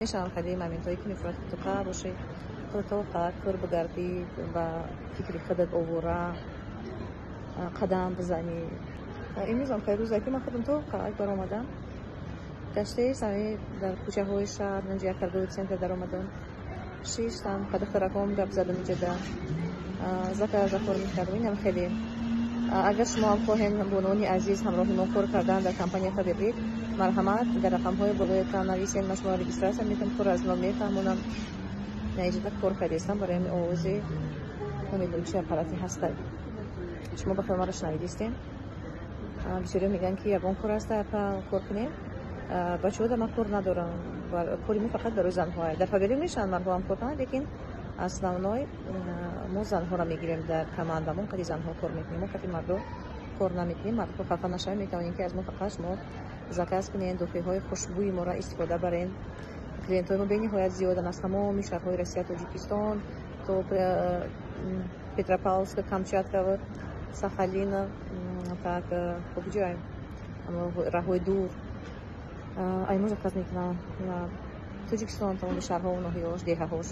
میشم خیلی моментایی که میفرد تو قا باشی تو کار بگردی و فکری خودت اوورا قدم بزنی. امروز که روزی که من خودم تو قا بر اومدم داشته سعی در کوچه های شهر نجیا کرده بود سنت در اومدم شیشتم قد خرکم گپ زدم جدا ذکر ذکر میکردم خیلی اگر شما هم خواهید بونونی عزیز همراه ما کار کردن در کمپانی خبری مرحمت در رقم های بلویتان نویسین من شما رجیستراسیون میتونم کار از نام میفهمونم نهیجت کار کردیستم برای این آوازی نمیدونم چه اپاراتی هست شما بخیر ما رو شنیدیستین بسیاری میگن که یبان کار است اپا کار کنیم بچه ها در من کار ندارم کاری می فقط در زن های در خبری میشن مرد هم کار کنن لیکن اصلا اونای ما زن ها را میگیریم در کماندمون که زن ها کار میکنیم ما که مرد کار نمیکنیم مرد ها خفه نشویم میتونیم که از ما فقط ما زکات کنین دفعه های خوشبوی ما را استفاده برین کلینت های ما به نهایت زیاد است تمام شهرهای روسیه تاجیکستان تو پتروپولسک کامچاتکا و ساخالین تا کجایم راههای دور ای ما زکات میکنن تاجیکستان تمام شهرها و ناحیه‌هاش دیهه‌هاش